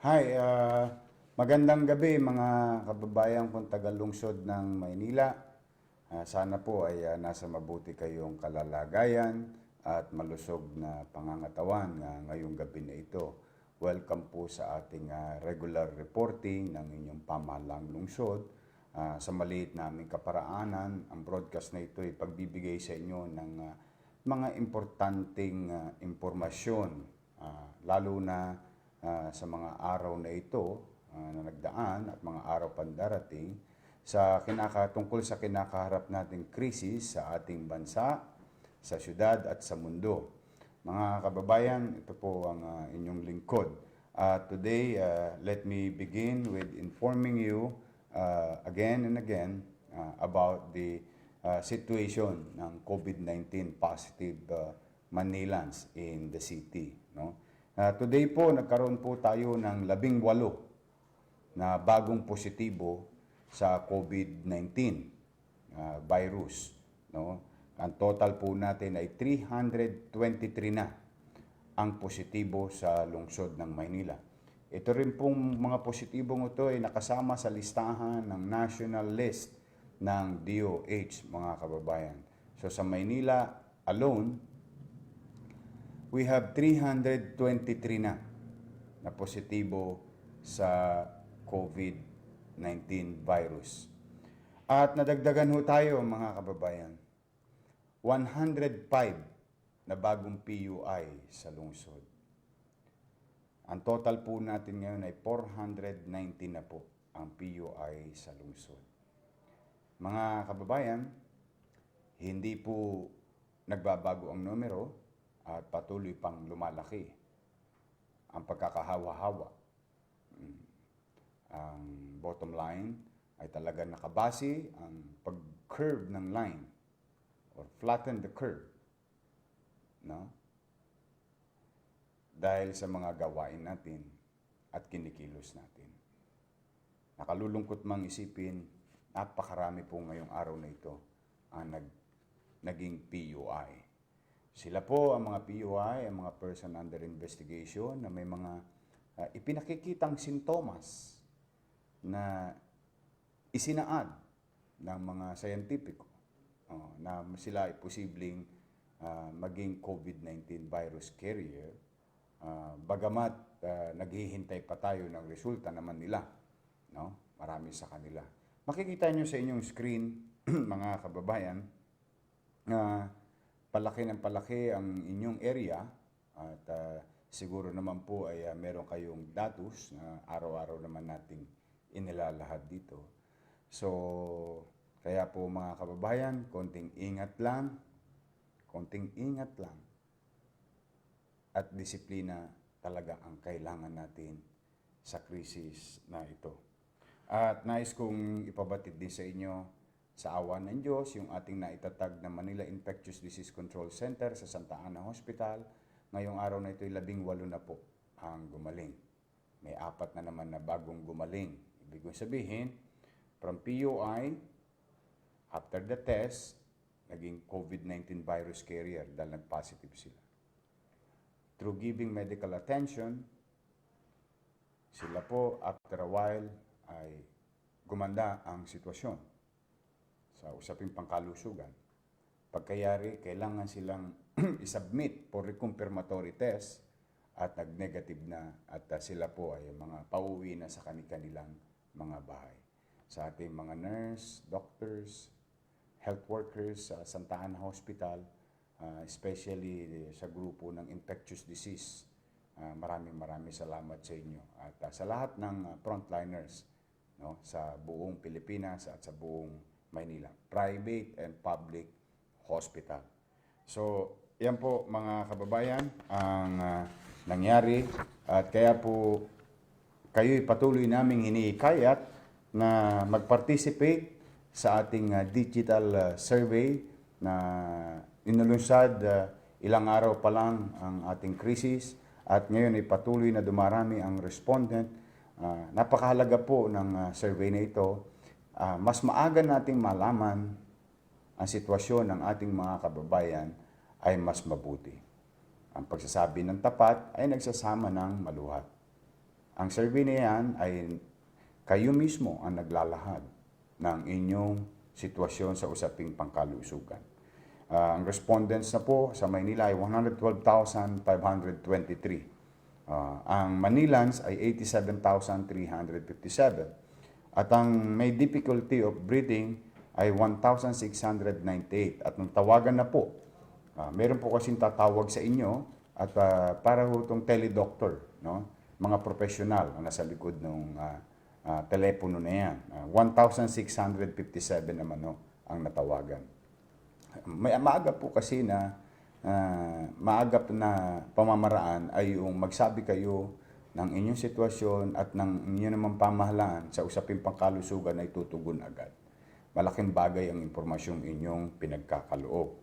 Hi, magandang gabi mga kababayan kong taga-lungsod ng Maynila. Sana po ay nasa mabuti kayong kalalagayan at malusog na pangangatawan ngayong gabi na ito. Welcome po sa ating regular reporting ng inyong pamahalang lungsod. Sa maliit naming kaparaanan, ang broadcast na ito ay pagbibigay sa inyo ng mga importanteng impormasyon, lalo na sa mga araw na ito na nagdaan at mga araw pandarating tungkol sa kinakaharap nating krisis sa ating bansa, sa syudad at sa mundo. Mga kababayan, ito po ang inyong lingkod. Today, let me begin with informing you again and again about the situation ng COVID-19 positive Manilans in the city. No? Today po, nagkaroon po tayo ng 18 na bagong positibo sa COVID-19 virus. No? Ang total po natin ay 323 na ang positibo sa lungsod ng Maynila. Ito rin pong mga positibong ito ay nakasama sa listahan ng national list ng DOH, mga kababayan. So sa Maynila alone, we have 323 na positibo sa COVID-19 virus. At nadagdagan ho tayo mga kababayan, 105 na bagong PUI sa lungsod. Ang total po natin ngayon ay 490 na po ang PUI sa lungsod. Mga kababayan, hindi po nagbabago ang numero at patuloy pang lumalaki ang pagkakahawa-hawa. Ang bottom line ay talaga nakabase ang pag-curve ng line or flatten the curve. No? Dahil sa mga gawain natin at kinikilos natin. Nakalulungkot mang isipin, napakarami po ngayong araw na ito ang naging PUI. Sila po ang mga PUI, ang mga person under investigation na may mga ipinakikitang sintomas na isinaad ng mga scientifico na sila ay posibleng maging COVID-19 virus carrier, bagamat naghihintay pa tayo ng resulta naman nila. No? Marami sa kanila. Makikita nyo sa inyong screen, mga kababayan, palaki ng palaki ang inyong area at siguro naman po ay meron kayong datos na araw-araw naman nating inilalahad dito. So, kaya po mga kababayan, konting ingat lang at disiplina talaga ang kailangan natin sa krisis na ito. At nais kong ipabatid din sa inyo, sa awa ng Diyos, yung ating naitatag na Manila Infectious Disease Control Center sa Santa Ana Hospital, ngayong araw na ito ay 18 na po ang gumaling. May 4 na naman na bagong gumaling. Ibig sabihin, from PUI, after the test, naging COVID-19 virus carrier dahil nag-positive sila. Through giving medical attention, sila po, after a while, ay gumanda ang sitwasyon sa usaping pangkalusugan. Pagkayari, kailangan silang isubmit for reconfirmatory test at nag-negative na at sila po ay mga pauwi na sa kanilang mga bahay. Sa ating mga nurse, doctors, health workers sa Santa Ana Hospital, especially sa grupo ng infectious disease, maraming salamat sa inyo. At sa lahat ng frontliners, no, sa buong Pilipinas at sa buong Maynila, private and public hospital. So, yan po mga kababayan ang nangyari at kaya po kayo'y patuloy naming hinihikayat na mag-participate sa ating digital survey na inulunsad ilang araw pa lang ang ating krisis at ngayon ay patuloy na dumarami ang respondent. Napakahalaga po ng survey na ito. Mas maaga nating malaman ang sitwasyon ng ating mga kababayan ay mas mabuti. Ang pagsasabi ng tapat ay nagsasama ng maluhat. Ang survey na yan ay kayo mismo ang naglalahad ng inyong sitwasyon sa usaping pangkalusugan. Ang respondents na po sa Maynila ay 112,523. Ang Manilans ay 87,357. At ang may difficulty of breathing ay 1,698. At nung tawagan na po, meron po kasing tatawag sa inyo at para ho itong teledoctor, no? Mga profesional na nasa likod ng telepono na yan. 1,657 naman no, ang natawagan. May maagap po kasi na maagap na pamamaraan ay yung magsabi kayo ng inyong sitwasyon at ng inyong naman pamahalaan sa usaping pangkalusugan ay tutugon agad. Malaking bagay ang impormasyong inyong pinagkakaloob.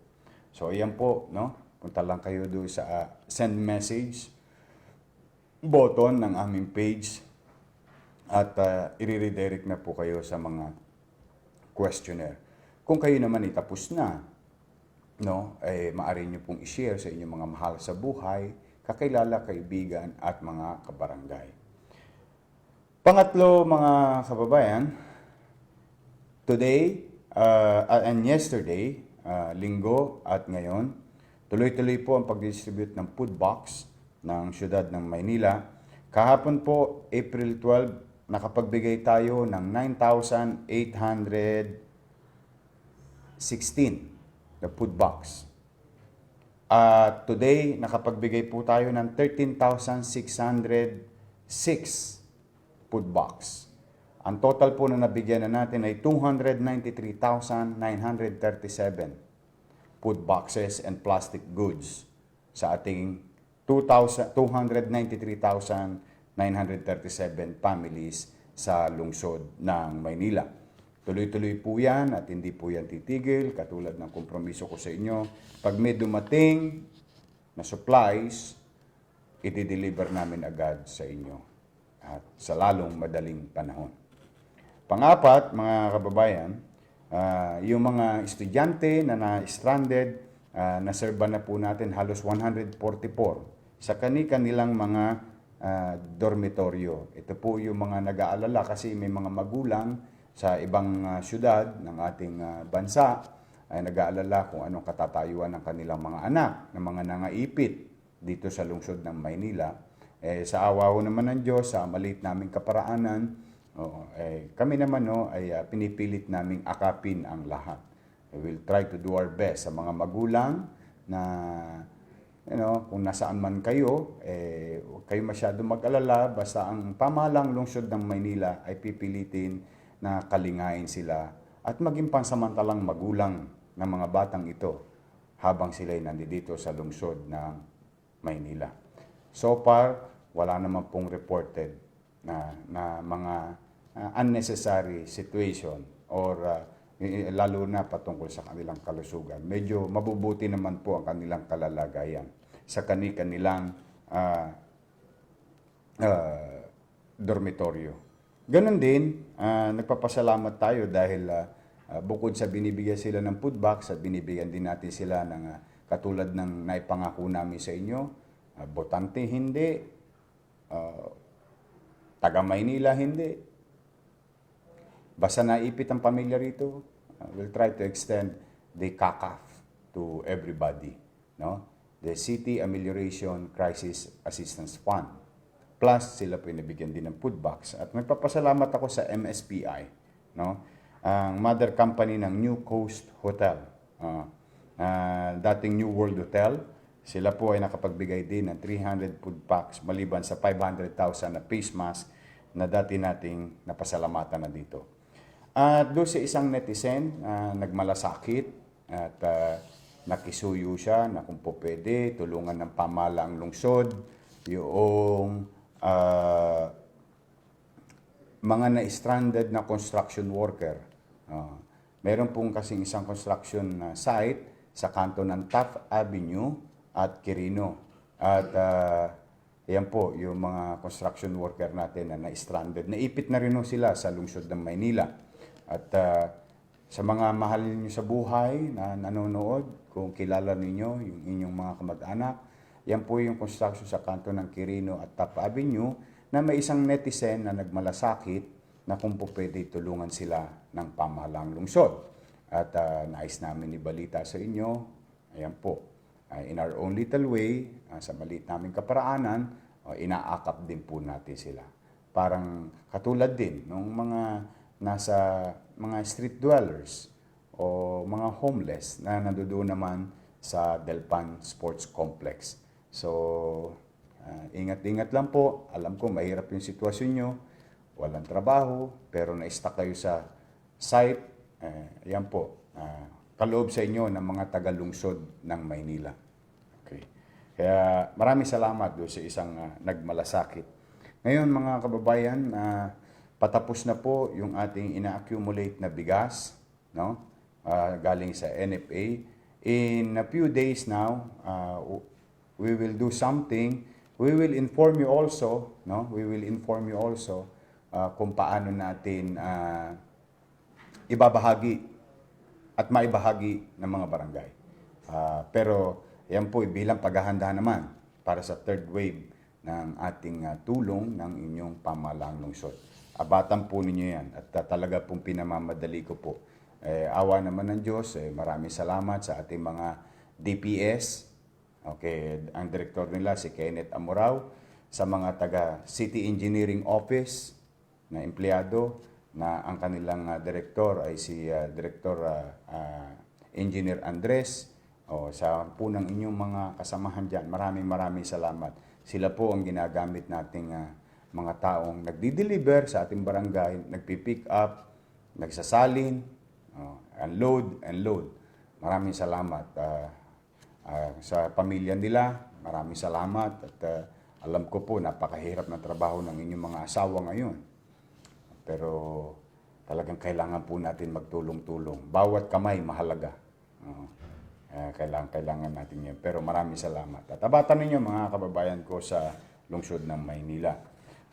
So ayan po, no? Punta lang kayo doon sa send message button ng aming page at i-redirect na po kayo sa mga questionnaire. Kung kayo naman ay tapos na, no, maaari nyo pong i-share sa inyong mga mahal sa buhay, kakilala, kaibigan, at mga kabarangay. Pangatlo, mga kababayan, today and yesterday, linggo at ngayon, tuloy-tuloy po ang pag-distribute ng food box ng siyudad ng Maynila. Kahapon po, April 12, nakapagbigay tayo ng 9,816 na food box. Today, nakapagbigay po tayo ng 13,606 food box. Ang total po na nabigyan na natin ay 293,937 food boxes and plastic goods sa ating 293,937 families sa lungsod ng Maynila. Tuloy-tuloy po yan at hindi po yan titigil, katulad ng kompromiso ko sa inyo. Pag may dumating na supplies, i-deliver namin agad sa inyo at sa lalong madaling panahon. Pangapat, mga kababayan, yung mga estudyante na na-stranded, naserba na po natin halos 144 sa kanilang mga dormitoryo. Ito po yung mga nag-aalala kasi may mga magulang sa ibang syudad ng ating bansa ay nag-aalala kung anong katatayuan ng kanilang mga anak, ng mga nangaipit dito sa lungsod ng Maynila. Sa awa ho naman ng Diyos, sa maliit naming kaparaanan, kami naman ay pinipilit naming akapin ang lahat. We will try to do our best sa mga magulang na kung nasaan man kayo, huwag kayo masyado mag-alala, basta ang pamahalang lungsod ng Maynila ay pipilitin na kalingain sila at maging pansamantalang magulang ng mga batang ito habang sila'y nandito sa lungsod ng Maynila. So far, wala naman pong reported na mga unnecessary situation or lalo na patungkol sa kanilang kalusugan. Medyo mabubuti naman po ang kanilang kalalagayan sa kanilang dormitoryo. Ganon din, nagpapasalamat tayo dahil bukod sa binibigyan sila ng food box at binibigyan din natin sila ng katulad ng naipangako namin sa inyo, botante hindi, taga Maynila hindi. Basta naipit ang pamilya rito, we'll try to extend the CACAF to everybody, no? The City Amelioration Crisis Assistance Fund. Plus, sila po nabigyan din ng food box. At nagpapasalamat ako sa MSPI, no? Ang mother company ng New Coast Hotel, dating New World Hotel. Sila po ay nakapagbigay din ng 300 food packs maliban sa 500,000 na face mask na dati nating napasalamatan na dito. At doon sa isang netizen, nagmalasakit at nakisuyo siya na kung po pwede, tulungan ng pamahalaang lungsod, yung mga na-stranded na construction worker. Meron pong kasing isang construction site sa kanto ng Taft Avenue at Quirino. At yan po, yung mga construction worker natin na na-stranded. Naipit na rin sila sa lungsod ng Maynila. At sa mga mahal niyo sa buhay na nanonood, kung kilala ninyo yung inyong mga kamag-anak, yan po yung construction sa kanto ng Quirino at Taft Avenue na may isang netizen na nagmalasakit na kung po pwede tulungan sila ng pamahalang lungsod. At nais namin ibalita sa inyo, ayan po, in our own little way, sa maliit naming kaparaanan, inaakap din po natin sila. Parang katulad din ng mga nasa mga street dwellers o mga homeless na nandoon naman sa Delpan Sports Complex. So, ingat-ingat lang po. Alam ko mahirap yung sitwasyon nyo. Walang trabaho, pero na-stuck kayo sa site. Yan po. Kaloob sa inyo ng mga taga-lungsod ng Maynila. Okay. Kaya maraming salamat doon sa isang nagmalasakit. Ngayon mga kababayan, patapos na po yung ating ina-accumulate na bigas, no? Galing sa NFA. In a few days now, we will do something. We will inform you also, no? We will inform you also kung paano natin ibabahagi at maibahagi ng mga barangay. Pero yan po bilang paghahanda naman para sa third wave ng ating tulong ng inyong pamahalaang lungsod. Abatan po ninyo yan at talaga pong pinamamadali ko po. Awa naman ng Diyos, maraming salamat sa ating mga DPS. Okay, ang direktor nila si Kenneth Amorao, sa mga taga City Engineering Office na empleyado, na ang kanilang direktor ay si Director Engineer Andres, sa po ng inyong mga kasamahan dyan. Maraming salamat. Sila po ang ginagamit nating mga taong nagdi-deliver sa ating barangay, nagpi-pick up, nagsasalin, unload and load. Maraming salamat. Sa pamilya nila, maraming salamat. At alam ko po, napakahirap na trabaho ng inyong mga asawa ngayon. Pero talagang kailangan po natin magtulong-tulong. Bawat kamay mahalaga. Kailangan natin yan. Pero maraming salamat. At abatan ninyo mga kababayan ko sa lungsod ng Maynila.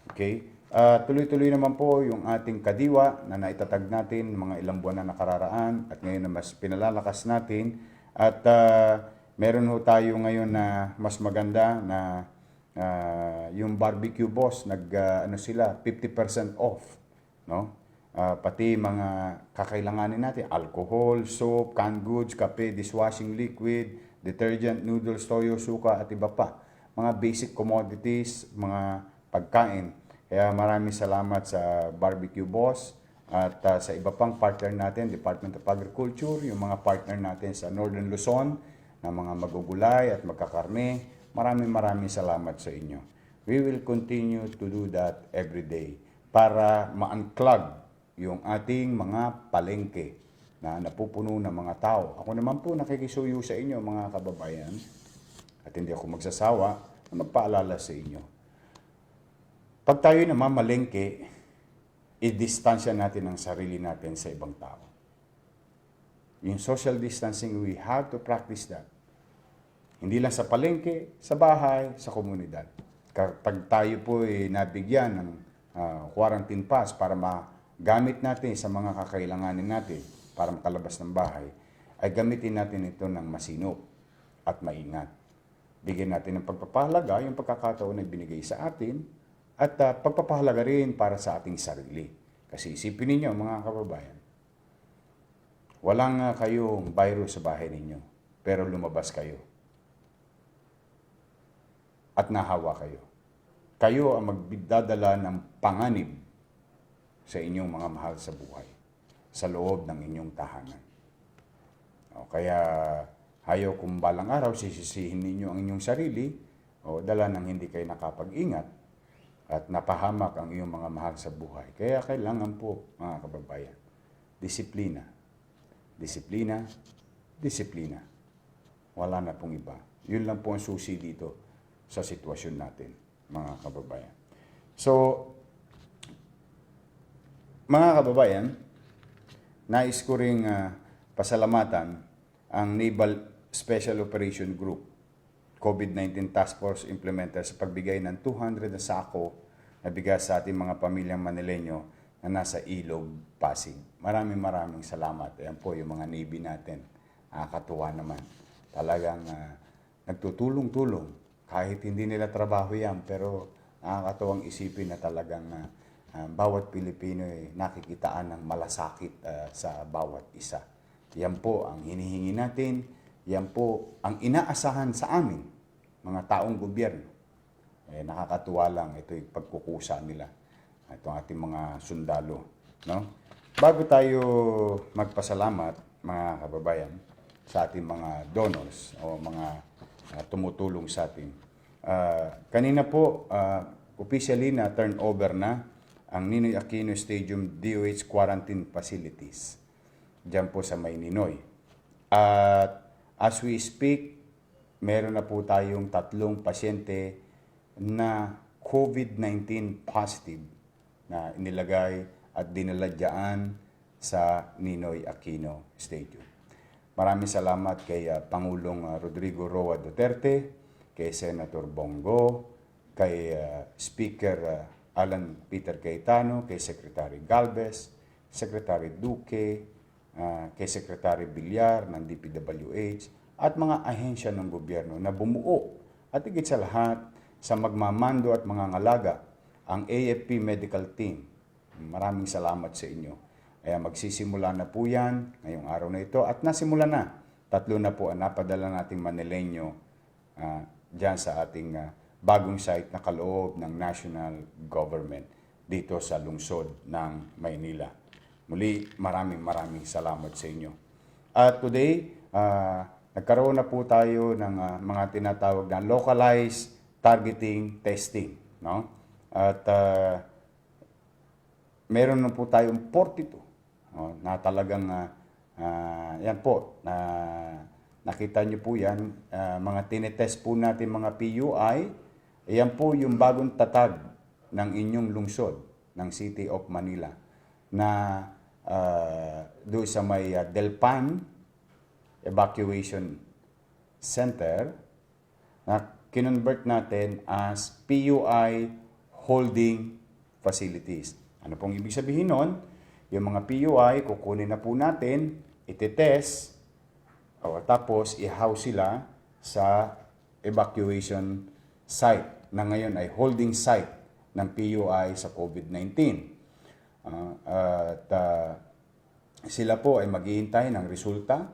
Okay? Tuloy-tuloy naman po yung ating kadiwa na naitatag natin mga ilang buwan na nakararaan at ngayon na mas pinalalakas natin. At meron ho tayo ngayon na mas maganda na yung barbecue boss, sila, 50% off. No? Pati mga kakailanganin natin, alcohol, soap, canned goods, kape, dishwashing liquid, detergent, noodles, toyo, suka at iba pa. Mga basic commodities, mga pagkain. Kaya maraming salamat sa Barbecue Boss at sa iba pang partner natin, Department of Agriculture, yung mga partner natin sa Northern Luzon, na mga magugulay at magkakarne. Maraming salamat sa inyo. We will continue to do that every day para ma-unclog yung ating mga palengke na napupuno ng mga tao. Ako naman po nakikisuyo sa inyo mga kababayan at hindi ako magsasawa na magpaalala sa inyo. Pag tayo naman malengke, i-distansya natin ang sarili natin sa ibang tao. Yung social distancing, we have to practice that. Hindi lang sa palengke, sa bahay, sa komunidad. Kapag tayo po nabigyan ng quarantine pass para magamit natin sa mga kakailanganin natin para makalabas ng bahay, ay gamitin natin ito ng masinop at maingat. Bigyan natin ng pagpapahalaga yung pagkakataon na binigay sa atin at pagpapahalaga rin para sa ating sarili. Kasi isipin ninyo mga kababayan, walang kayong virus sa bahay ninyo, pero lumabas kayo at nahawa kayo. Kayo ang magdadala ng panganib sa inyong mga mahal sa buhay, sa loob ng inyong tahanan. Kaya ayaw kung balang araw sisisihin ninyo ang inyong sarili o dala ng hindi kayo nakapag-ingat at napahamak ang iyong mga mahal sa buhay. Kaya kailangan po, mga kababayan, disiplina. Disiplina, disiplina. Wala na pong iba. Yun lang po ang susi dito sa sitwasyon natin, mga kababayan. So, mga kababayan, nais ko ring pasalamatan ang Naval Special Operation Group, COVID-19 Task Force Implementer sa pagbigay ng 200 na sako na bigas sa ating mga pamilyang Manileño na nasa Ilog, Pasig. Maraming salamat. Ayan po yung mga Navy natin. Katuwa naman. Talagang nagtutulong-tulong. Kahit hindi nila trabaho yan, pero nakakatuwang isipin na talagang bawat Pilipino ay nakikitaan ng malasakit sa bawat isa. Yan po ang hinihingi natin, yan po ang inaasahan sa amin, mga taong gobyerno. Nakakatuwa lang ito'y pagkukusa nila, itong ating mga sundalo. No? Bago tayo magpasalamat, mga kababayan, sa ating mga donors o mga tumutulong sa atin. Kanina po, officially na turnover na ang Ninoy Aquino Stadium DOH Quarantine Facilities diyan po sa Mayninoy. At as we speak, meron na po tayong 3 pasyente na COVID-19 positive na inilagay at dinala dyan sa Ninoy Aquino Stadium. Maraming salamat kay Pangulong Rodrigo Roa Duterte, kay Senator Bongo, kay Speaker Alan Peter Cayetano, kay Secretary Galvez, Secretary Duque, kay Secretary Villar ng DPWH, at mga ahensya ng gobyerno na bumuo at higit sa lahat sa magmamando at mga ngalaga, ang AFP Medical Team. Maraming salamat sa inyo. Kaya magsisimula na po yan ngayong araw na ito at nasimula na. 3 na po ang napadala nating Manileño dyan sa ating bagong site na kaloob ng national government dito sa lungsod ng Maynila. Muli, maraming salamat sa inyo. At today, nagkaroon na po tayo ng mga tinatawag na localized targeting testing. No? At meron na po tayong 42 na talagang yan po, nakita nyo po yan, mga tinetest po natin mga PUI, yan po yung bagong tatag ng inyong lungsod, ng City of Manila, na doon sa may Delpan Evacuation Center, na kinonvert natin as PUI Holding Facilities. Ano pong ibig sabihin nun? Yung mga PUI, kukunin na po natin, itetest, tapos i-house sila sa evacuation site na ngayon ay holding site ng PUI sa COVID-19. Sila po ay maghihintay ng resulta,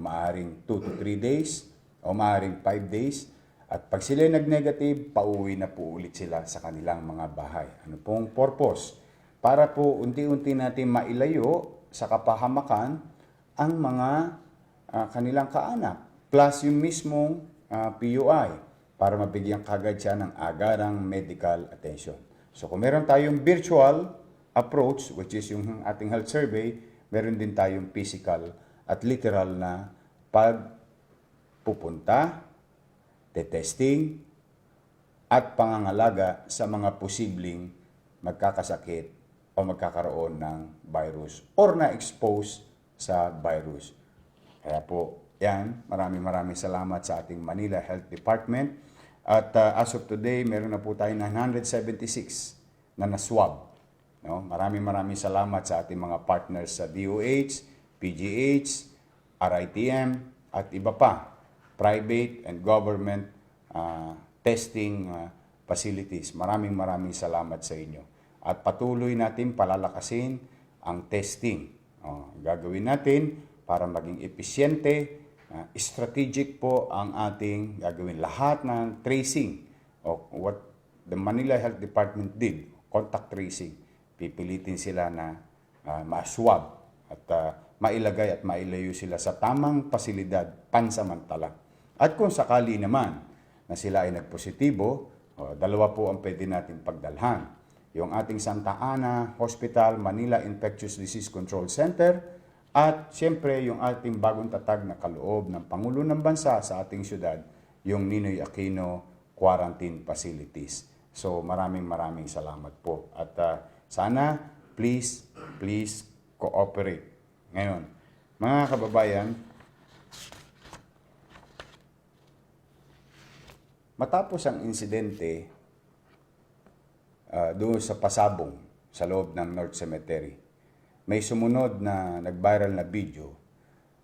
maaring 2 to 3 days o maaring 5 days. At pag sila nag-negative, pauwi na po ulit sila sa kanilang mga bahay. Ano pong purpose? Para po unti-unti natin mailayo sa kapahamakan ang mga kanilang kaanak, plus yung mismong PUI, para mabigyan kagad siya ng agarang medical attention. So kung meron tayong virtual approach, which is yung ating health survey, meron din tayong physical at literal na pagpupunta, testing, at pangangalaga sa mga posibleng magkakasakit o magkakaroon ng virus or na-expose sa virus. Kaya po, yan, maraming salamat sa ating Manila Health Department. At as of today, meron na po tayo 976 na na-swab. No? Maraming salamat sa ating mga partners sa DOH, PGH, RITM, at iba pa, private and government testing facilities. Maraming salamat sa inyo. At patuloy natin palalakasin ang testing. Gagawin natin para maging episyente, strategic po ang ating gagawin. Lahat ng tracing, what the Manila Health Department did, contact tracing, pipilitin sila na ma-swab at mailagay at mailayo sila sa tamang pasilidad pansamantala. At kung sakali naman na sila ay nagpositibo, 2 po ang pwede natin pagdalhan. Yung ating Santa Ana Hospital, Manila Infectious Disease Control Center, at siyempre yung ating bagong tatag na kaloob ng Pangulo ng Bansa sa ating syudad, yung Ninoy Aquino Quarantine Facilities. So maraming salamat po. At sana, please cooperate. Ngayon, mga kababayan, matapos ang insidente doon sa Pasabong, sa loob ng North Cemetery, may sumunod na nag-viral na video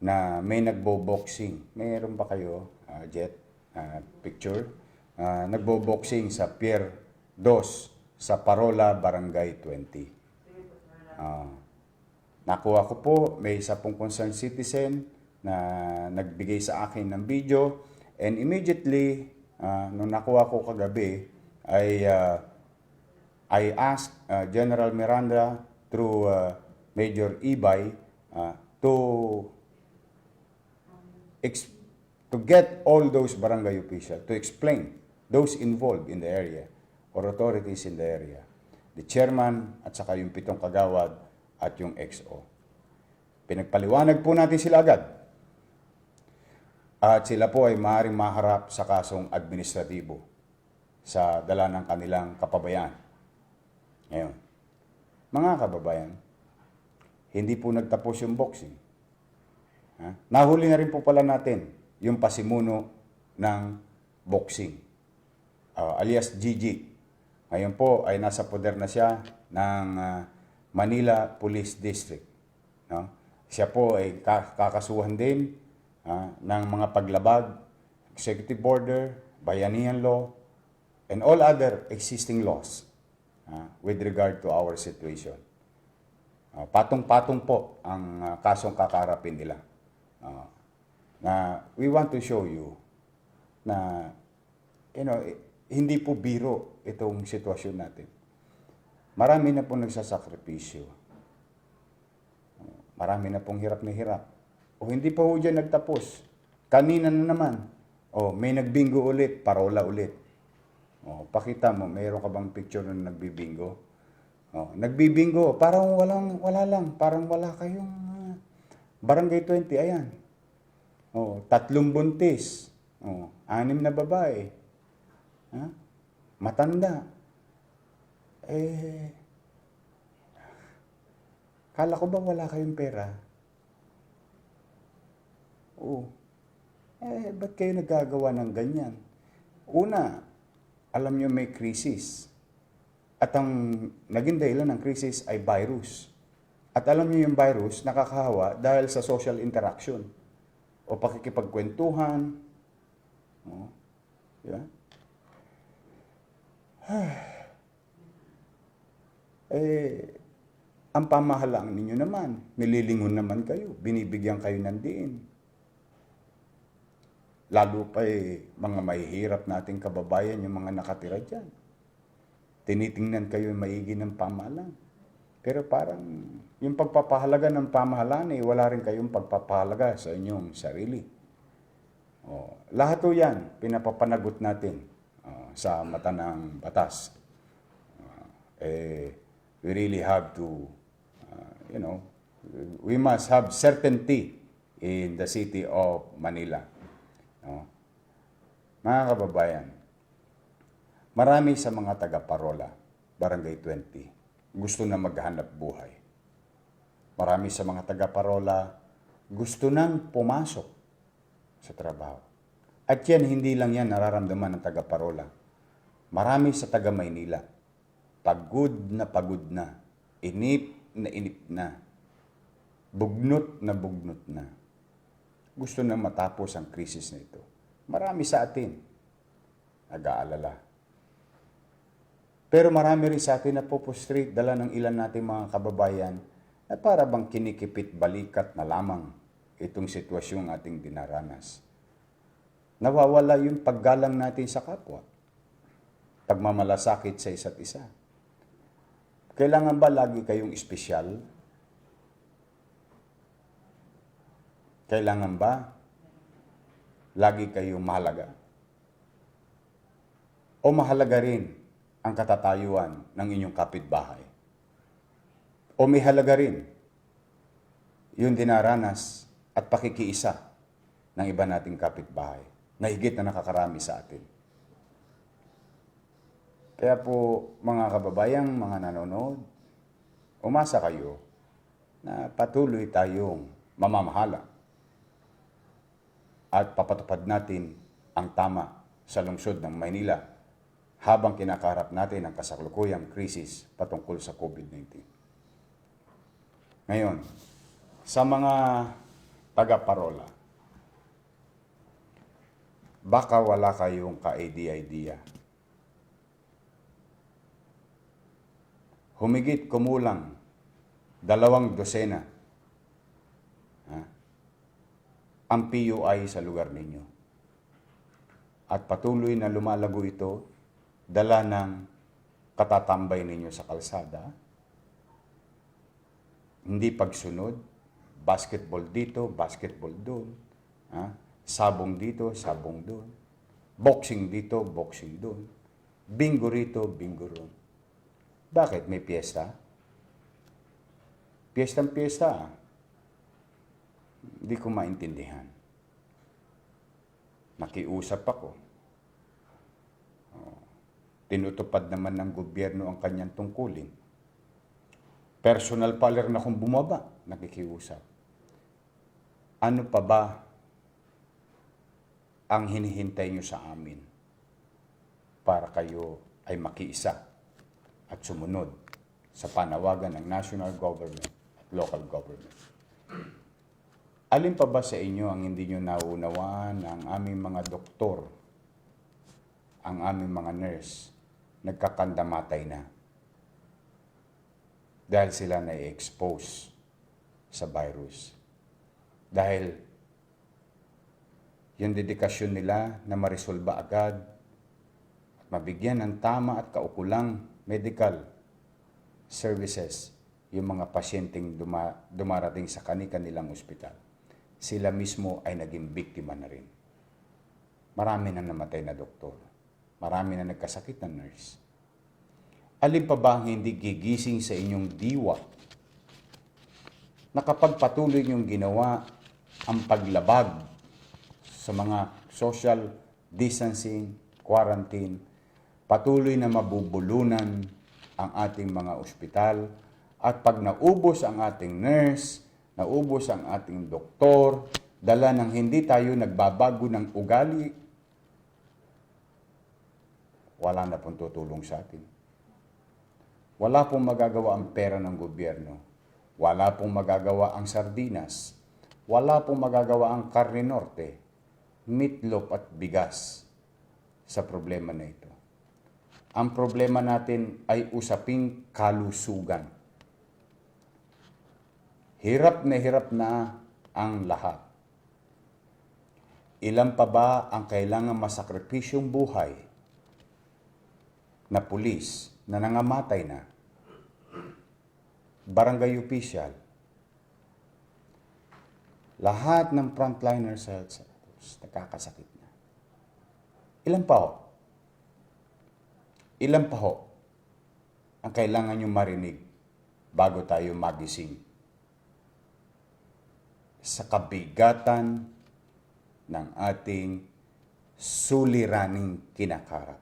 na may nagbo-boxing. Mayroon ba kayo, Jet, picture? Nagbo-boxing sa Pier sa Parola, Barangay 20. Nakuha ko po, may isa pong concerned citizen na nagbigay sa akin ng video, and immediately, nung nakuha ko kagabi, I asked General Miranda through Major Ibay to get all those barangay officials to explain, those involved in the area or authorities in the area, the chairman at saka yung 7 kagawad at yung XO. Pinagpaliwanag po natin sila agad. At sila po ay maaaring maharap sa kasong administratibo sa dala ng kanilang kapabayaan. Ngayon, mga kababayan, hindi po nagtapos yung boxing. Nahuli na rin po pala natin yung pasimuno ng boxing, alias Gigi. Ngayon po ay nasa poder na siya ng Manila Police District. No? Siya po ay kakasuhan din ng mga paglabag, executive order, bayanihan law, and all other existing laws with regard to our situation. Patong-patong po ang kasong kakaharapin nila. Na we want to show you na hindi po biro itong sitwasyon natin. Marami na pong nagsasakripisyo. Marami na pong hirap na hirap. O hindi pa ho dyan nagtapos. Kanina na naman. O may nagbingo ulit, parola ulit. O pakita mo, mayroon ka bang picture na nagbibingo? O, nagbibingo, parang wala lang. Parang wala kayong Barangay 20, ayan. O, 3 buntis. O, 6 na babae. Matanda. Kala ko ba wala kayong pera? Oo. Ba't kayo nagagawa ng ganyan? Una, alam nyo may krisis. At ang naging dahilan ng krisis ay virus. At alam nyo yung virus nakakahawa dahil sa social interaction o pakikipagkwentuhan. Diba? Ang pamahalaan ninyo naman, nililingon naman kayo, binibigyan kayo ng diin. Lalo pa mga mahihirap nating kababayan, yung mga nakatira dyan. Tinitingnan kayo maigi ng pamahalaan. Pero parang yung pagpapahalaga ng pamahalaan, wala rin kayong pagpapahalaga sa inyong sarili. Lahat o yan, pinapapanagot natin sa mata ng batas. We really have to, we must have certainty in the city of Manila. Mga kababayan, marami sa mga taga-Parola, Barangay 20, gusto na maghanap buhay. Marami sa mga taga-Parola gusto nang pumasok sa trabaho. At yan, hindi lang yan nararamdaman ng taga-Parola. Marami sa taga-Maynila, pagod na, inip na, bugnot na. Gusto na matapos ang krisis na ito. Marami sa atin nag-aalala. Pero marami rin sa atin na pupustrate dala ng ilan nating mga kababayan na para bang kinikipit balikat na lamang itong sitwasyong ating dinaranas. Nawawala yung paggalang natin sa kapwa. Pagmamalasakit sa isa't isa. Kailangan ba lagi kayong espesyal? Kailangan ba lagi kayong mahalaga? O mahalaga rin ang katatayuan ng inyong kapitbahay? O may halaga rin yung dinaranas at pakikiisa ng iba nating kapitbahay na higit na nakakarami sa atin? Kaya po mga kababayang, mga nanonood, umasa kayo na patuloy tayong mamamahala at papatupad natin ang tama sa lungsod ng Maynila habang kinakaharap natin ang kasalukuyang krisis patungkol sa COVID-19. Ngayon, sa mga taga-Parola, baka wala kayong ka-idea. humigit kumulang 2 dosena ang PUI sa lugar ninyo. At patuloy na lumalago ito, dala ng katatambay ninyo sa kalsada, hindi pagsunod, basketball dito, basketball doon, sabong dito, sabong doon, boxing dito, boxing doon, bingo rito, bingo roon. Bakit? May piyesta? Piyestang-piyesta. Hindi ko maintindihan. Nakiusap ako. Tinutupad naman ng gobyerno ang kanyang tungkulin. Personal parlor na kung bumaba, nakikiusap. Ano pa ba ang hinihintay nyo sa amin para kayo ay makiisa at sumunod sa panawagan ng national government at local government? Alin pa ba sa inyo ang hindi nyo nauunawaan ang aming mga doktor, ang aming mga nurse, nagkakandamatay na dahil sila na-expose sa virus. Dahil yung dedikasyon nila na marisolba agad at mabigyan ng tama at kaukulang medical services yung mga pasyenteng dumarating sa kanilang ospital. Sila mismo ay naging biktima na rin. Marami na namatay na doktor. Marami na nagkasakit na nurse. Alin pa ba ang hindi gigising sa inyong diwa na kapag patuloy niyong ginawa ang paglabag sa mga social distancing, quarantine, patuloy na mabubulunan ang ating mga ospital, at pag naubos ang ating nurse, naubos ang ating doktor, dala ng hindi tayo nagbabago ng ugali, wala na pong tutulong sa atin. Wala pong magagawa ang pera ng gobyerno. Wala pong magagawa ang sardinas. Wala pong magagawa ang karne norte, meatloaf at bigas sa problema na ito. Ang problema natin ay usaping kalusugan. Hirap na ang lahat. Ilan pa ba ang kailangan masakripisyong buhay na pulis na nangamatay na, barangay official, lahat ng frontliners sa health sectors, nakakasakit na. Ilan pa ho? Ilan pa ho ang kailangan nyo marinig bago tayo magising sa kabigatan ng ating suliraning kinakarap?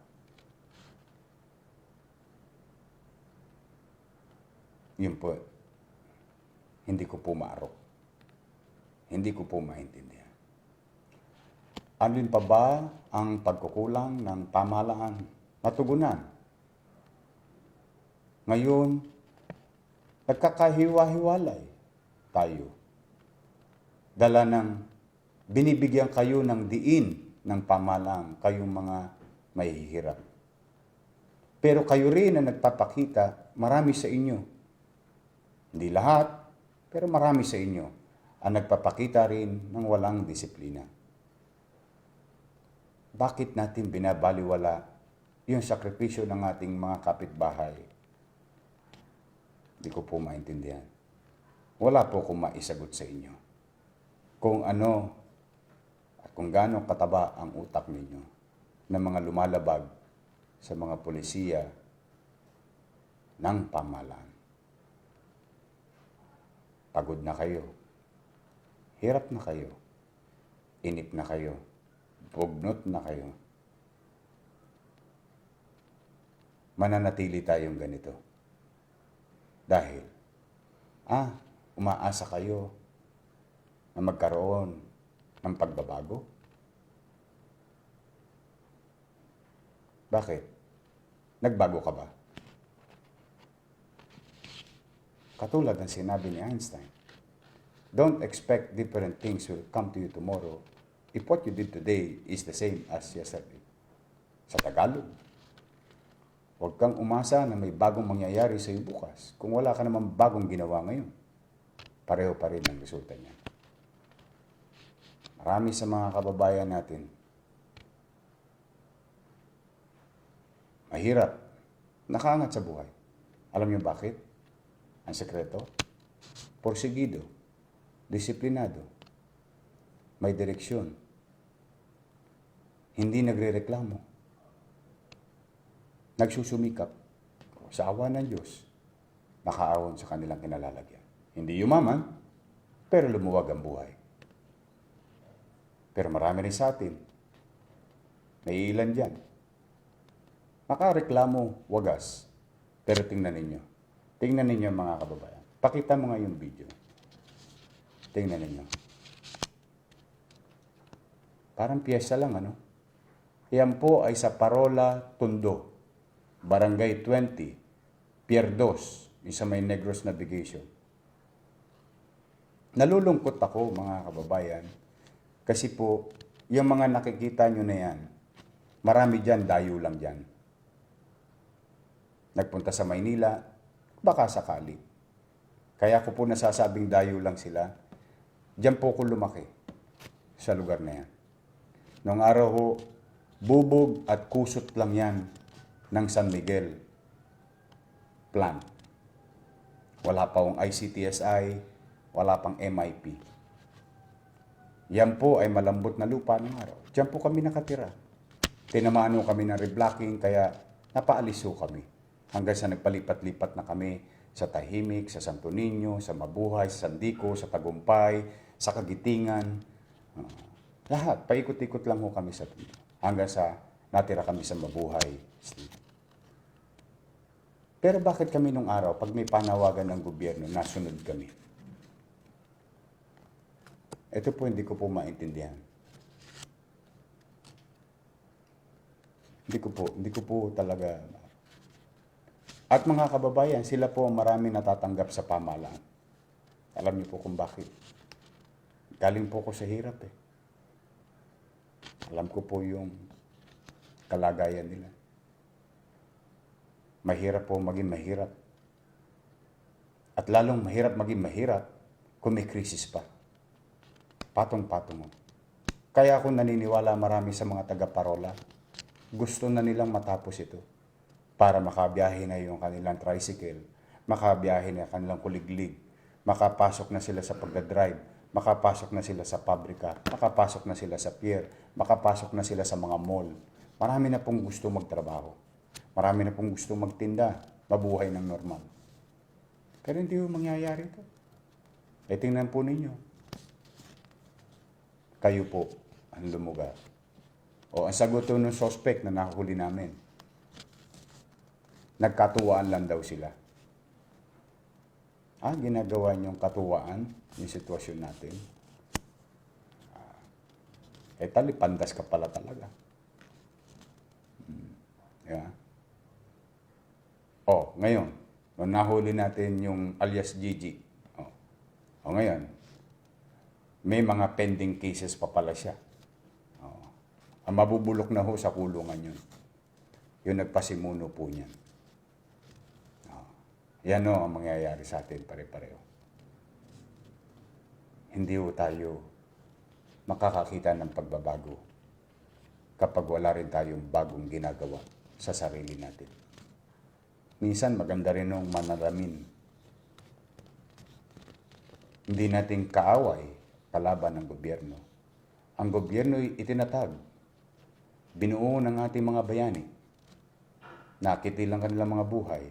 Yun po, hindi ko po maarok. Hindi ko po maintindihan. Alin pa ba ang pagkukulang ng pamahalaan matugunan? Ngayon, nagkakahiwa-hiwalay tayo. Dala ng binibigyan kayo ng diin ng pamahalaan, kayong mga mahihirap. Pero kayo rin na nagpapakita, marami sa inyo, hindi lahat, pero marami sa inyo ang nagpapakita rin ng walang disiplina. Bakit natin binabaliwala yung sakripisyo ng ating mga kapitbahay? Hindi ko po maintindihan. Wala po akong maisagot sa inyo kung ano at kung gaano kataba ang utak ninyo ng mga lumalabag sa mga polisiya ng pamahalaan. Pagod na kayo, hirap na kayo, inip na kayo, bugnot na kayo. Mananatili tayong ganito. Dahil, umaasa kayo na magkaroon ng pagbabago? Bakit? Nagbago ka ba? Katulad ng sinabi ni Einstein, don't expect different things will come to you tomorrow if what you did today is the same as yesterday. Sa Tagalog, Huwag kang umasa na may bagong mangyayari sa iyo bukas kung wala ka namang bagong ginawa ngayon. Pareho pa rin ang resulta niya. Marami sa mga kababayan natin, mahirap, nakaangat sa buhay. Alam niyo bakit? Ang sekreto? Porsigido, disiplinado, may direksyon, hindi nagrereklamo, nagsusumikap sa awa ng Diyos, makaahon sa kanilang kinalalagyan. Hindi yumaman, pero lumuwag ang buhay. Pero marami rin sa atin, may ilan dyan, makareklamo, wagas, pero tingnan ninyo mga kababayan. Pakita mo nga yung video. Tingnan ninyo. Parang piyesa lang, ano? Yan po ay sa Parola, Tondo, Barangay 20, Pier 2, isa may Negros Navigation. Nalulungkot ako, mga kababayan, kasi po, yung mga nakikita nyo na yan, marami dyan, dayo lang dyan. Nagpunta sa Maynila, baka sakali. Kaya ko po nasasabing dayo lang sila. Diyan po ko lumaki sa lugar na yan. Noong araw ho, bubog at kusot lang yan ng San Miguel plant. Wala pa hong ICTSI, wala pang MIP. Yan po ay malambot na lupa ng araw. Diyan po kami nakatira. Tinamaan ho kami ng reblocking, kaya napaalis ho kami. Hanggang sa nagpalipat-lipat na kami sa Tahimik, sa Santo Niño, sa Mabuhay, sa Sandico, sa Tagumpay, sa Kagitingan. Lahat, paikot-ikot lang ho kami sa Tondo. Hanggang sa natira kami sa Mabuhay. Pero bakit kami nung araw, pag may panawagan ng gobyerno, nasunod kami? Ito po hindi ko po maintindihan. Hindi ko po talaga. At mga kababayan, sila po marami natatanggap sa pamahalaan. Alam niyo po kung bakit. Galing po ko sa hirap eh. Alam ko po yung kalagayan nila. Mahirap po maging mahirap. At lalong mahirap maging mahirap kung may krisis pa. Patong-patong mo. Kaya ako naniniwala marami sa mga taga-Parola, gusto na nilang matapos ito para makabiyahe na yung kanilang tricycle, makabiyahe na kanilang kuliglig, makapasok na sila sa pagdadrive, makapasok na sila sa pabrika, makapasok na sila sa pier, makapasok na sila sa mga mall. Marami na pong gusto magtrabaho. Marami na pong gusto magtinda, mabuhay ng normal. Pero hindi yung mangyayari ito. E tingnan po ninyo. Kayo po ang lumugar. O ang sagot ng suspect na nahuli namin, nagkatuwaan lang daw sila. Ginagawa niyong katuwaan yung sitwasyon natin. Talipandas ka pala talaga. Yeah. Ngayon, nung nahuli natin yung alias Gigi. Ngayon, may mga pending cases pa pala siya. Ang mabubulok na ho sa kulungan yun. Yung nagpasimuno po niyan. Yan o ang mangyayari sa atin pare-pareho. Hindi ho tayo makakakita ng pagbabago kapag wala rin tayong bagong ginagawa sa sarili natin. Minsan maganda rin nung manalamin. Hindi natin kaaway kalaban ng gobyerno. Ang gobyerno itinatag, binuo ng ating mga bayani, nakitilang kanilang mga buhay.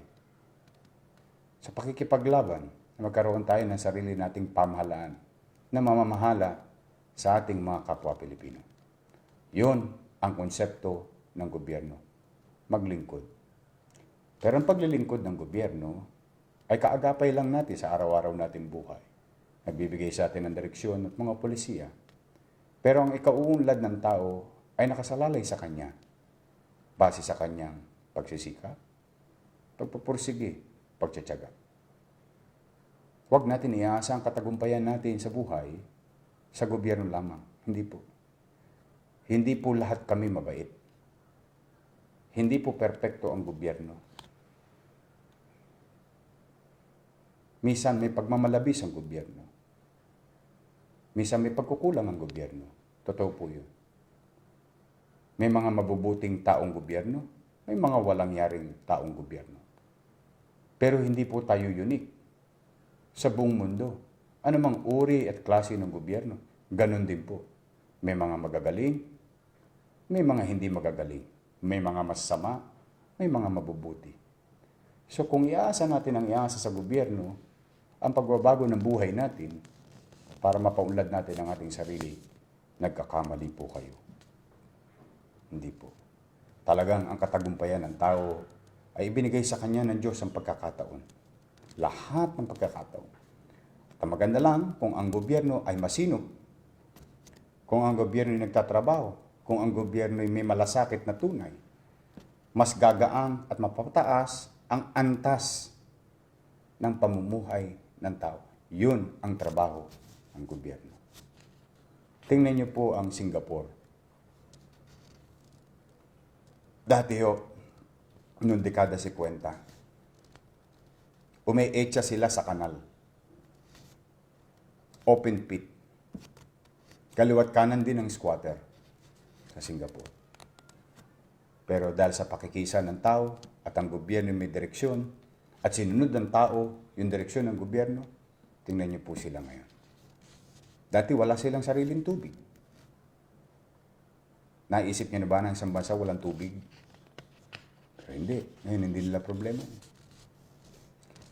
Sa pakikipaglaban, magkaroon tayo ng sarili nating pamahalaan na mamamahala sa ating mga kapwa Pilipino. Yun ang konsepto ng gobyerno, maglingkod. Pero ang paglilingkod ng gobyerno ay kaagapay lang natin sa araw-araw nating buhay. Nagbibigay sa atin ng direksyon at mga polisiya. Pero ang ikauunlad ng tao ay nakasalalay sa kanya, base sa kanyang pagsisikap, pagpupursige, pagtsatsaga. Huwag natin iasa ang katagumpayan natin sa buhay sa gobyerno lamang. Hindi po. Hindi po lahat kami mabait. Hindi po perpekto ang gobyerno. Minsan may pagmamalabis ang gobyerno. Minsan may pagkukulang ang gobyerno. Totoo po yun. May mga mabubuting taong gobyerno, may mga walang yaring taong gobyerno. Pero hindi po tayo unique sa buong mundo. Ano mang uri at klase ng gobyerno, ganun din po. May mga magagaling, may mga hindi magagaling. May mga masama, may mga mabubuti. So kung iaasa natin ang iaasa sa gobyerno, ang pagbabago ng buhay natin, para mapaunlad natin ang ating sarili, nagkakamali po kayo. Hindi po. Talagang ang katagumpayan ng tao ay ibinigay sa kanya ng Diyos ang pagkakataon. Lahat ng pagkakataon. At ang maganda lang kung ang gobyerno ay masinop, kung ang gobyerno ay nagtatrabaho, kung ang gobyerno ay may malasakit na tunay, mas gagaan at mapapataas ang antas ng pamumuhay ng tao. Yun ang trabaho ng gobyerno. Tingnan niyo po ang Singapore. Dati ho, noong dekada 50, umeetsa sila sa kanal. Open pit. Kaliwat kanan din ang squatter sa Singapore. Pero dahil sa pakikisa ng tao at ang gobyerno may direksyon at sinunod ng tao yung direksyon ng gobyerno, tingnan niyo po sila ngayon. Dati wala silang sariling tubig. Naisip niyo na ba na isang bansa walang tubig? Pero hindi. Ngayon hindi nila problema.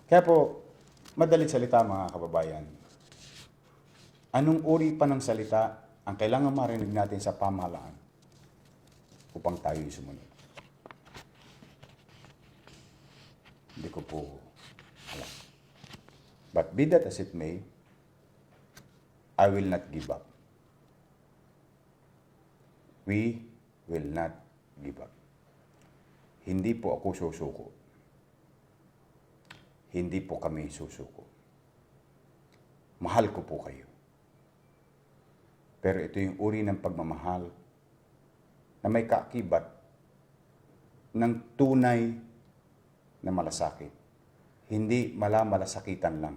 Kaya po, madalit salita mga kababayan. Anong uri pa ng salita ang kailangan marinig natin sa pamahalaan upang tayo'y sumunod? Hindi ko po alam. But be that as it may, I will not give up. We will not give up. Hindi po ako susuko. Hindi po kami susuko. Mahal ko po kayo. Pero ito yung uri ng pagmamahal na may kaakibat ng tunay na malasakit. Hindi malasaktan lang.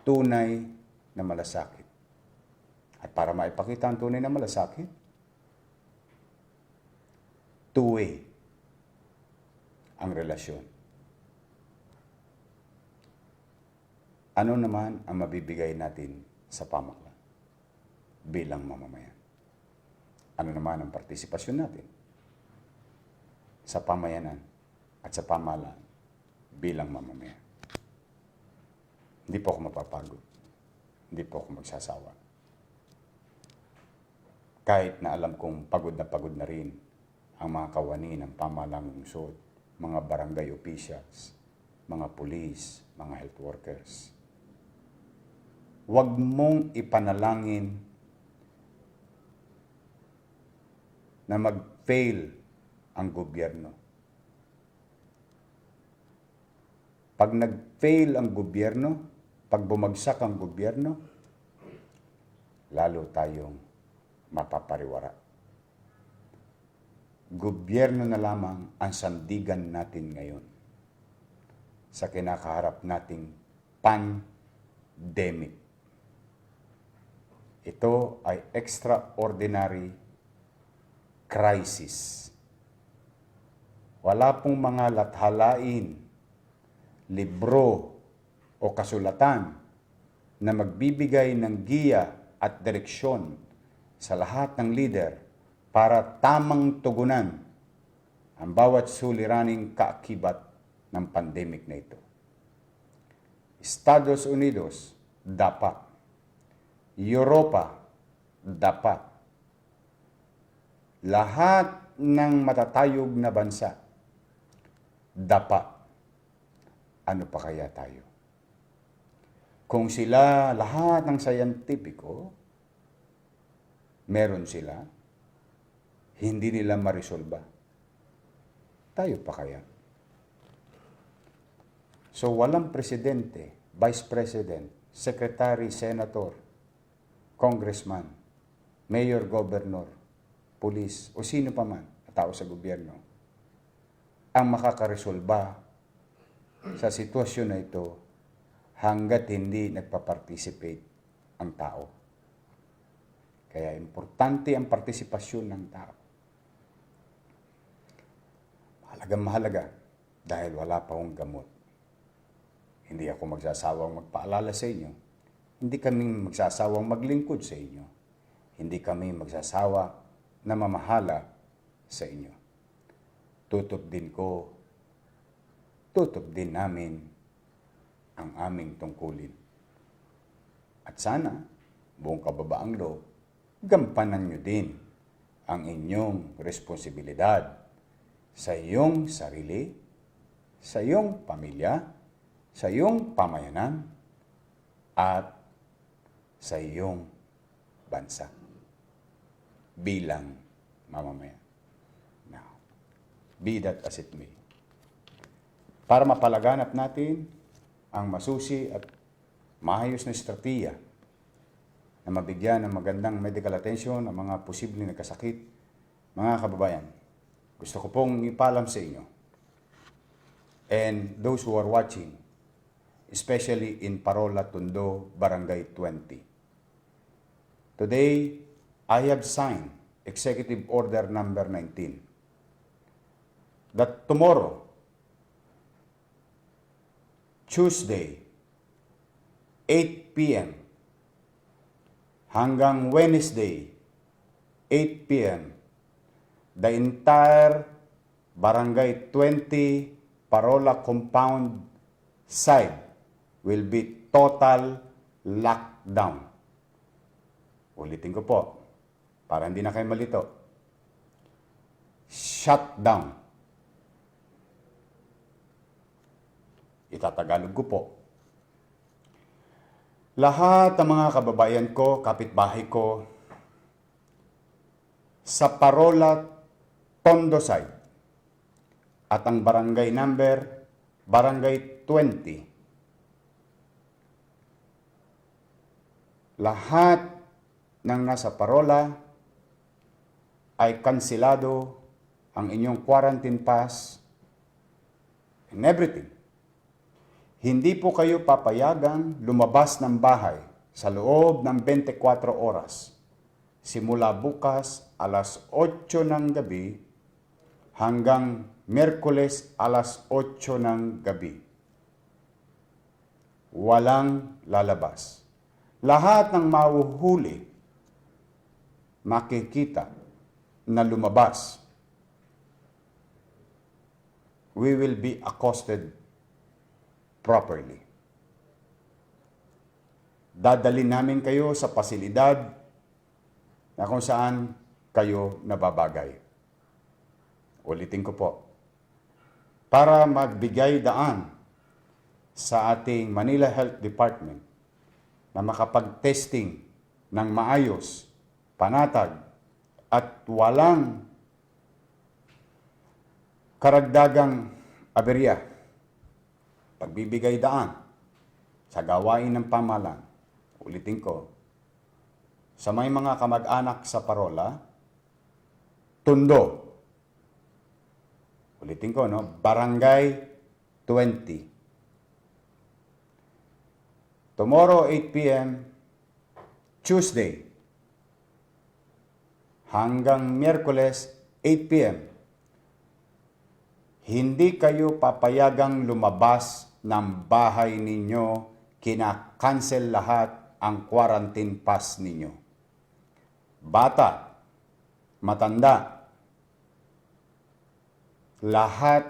Tunay na malasakit. At para maipakita ang tunay na malasakit, two-way ang relasyon. Ano naman ang mabibigay natin sa pamahalaan bilang mamamayan? Ano naman ang partisipasyon natin sa pamayanan at sa pamahalaan bilang mamamayan? Hindi po ako mapapagod. Hindi po ako magsasawa. Kahit na alam kong pagod na rin ang mga kawani ng pamahalaang lungsod, mga barangay officials, mga pulis, mga health workers. Huwag mong ipanalangin na mag-fail ang gobyerno. Pag nag-fail ang gobyerno, pag bumagsak ang gobyerno, lalo tayong mapapariwara. Gobyerno na lamang ang sandigan natin ngayon sa kinakaharap nating pandemic. Ito ay extraordinary crisis. Wala pong mga lathalain, libro o kasulatan na magbibigay ng giya at direksyon sa lahat ng leader para tamang tugunan ang bawat suliraning kaakibat ng pandemic na ito. Estados Unidos, dapat. Europa, dapat. Lahat ng matatayog na bansa, dapat. Ano pa kaya tayo? Kung sila, lahat ng scientifico, meron sila, hindi nila marisolba. Tayo pa kaya? So walang presidente, vice president, secretary, senator, congressman, mayor, governor, police, o sino pa man, at tao sa gobyerno ang makakaresolba sa sitwasyon na ito hanggat hindi nagpa-participate ang tao. Kaya importante ang partisipasyon ng tao. Mahalaga dahil wala pa akong gamot. Hindi ako magsasawang magpaalala sa inyo. Hindi kami magsasawang maglingkod sa inyo. Hindi kami magsasawa na mamahala sa inyo. Tutok din namin ang aming tungkulin. At sana, buong kababaang loob, gampanan nyo din ang inyong responsibilidad sa iyong sarili, sa iyong pamilya, sa iyong pamayanan, at sa iyong bansa bilang mamamayan. Now, be that as it may. Para mapalaganap natin ang masusi at maayos na estratehiya na mabigyan ng magandang medical attention ang mga posibleng nagkasakit, mga kababayan, gusto ko pong ipalam sa inyo and those who are watching, especially in Parola, Tondo, Barangay 20. Today, I have signed Executive Order number 19 that tomorrow, Tuesday, 8 p.m. hanggang Wednesday, 8 p.m., the entire Barangay 20 Parola compound side will be total lockdown. Ulitin ko po, para hindi na kayo malito. Shutdown. Itatagalog ko po. Lahat ng mga kababayan ko, kapitbahay ko, sa Parola, Tondo side, at ang barangay number, Barangay 20. Lahat ng nasa Parola ay kansilado ang inyong quarantine pass and everything. Hindi po kayo papayagang lumabas ng bahay sa loob ng 24 oras simula bukas alas 8 ng gabi hanggang Miyerkules alas 8 ng gabi. Walang lalabas. Lahat ng mahuhuli, makikita na lumabas, we will be accosted properly. Dadalhin namin kayo sa pasilidad na kung saan kayo nababagay. Ulitin ko po. Para magbigay daan sa ating Manila Health Department na makapag-testing ng maayos, panatag, at walang karagdagang aberya, pagbibigay daan sa gawain ng pamahalaan. Ulitin ko, sa may mga kamag-anak sa Parola, Tondo, ulitin ko, no? Barangay 20. Tomorrow, 8 p.m., Tuesday, hanggang Miyerkules, 8 p.m., hindi kayo papayagang lumabas ng bahay ninyo, kina-cancel lahat ang quarantine pass ninyo. Bata, matanda, lahat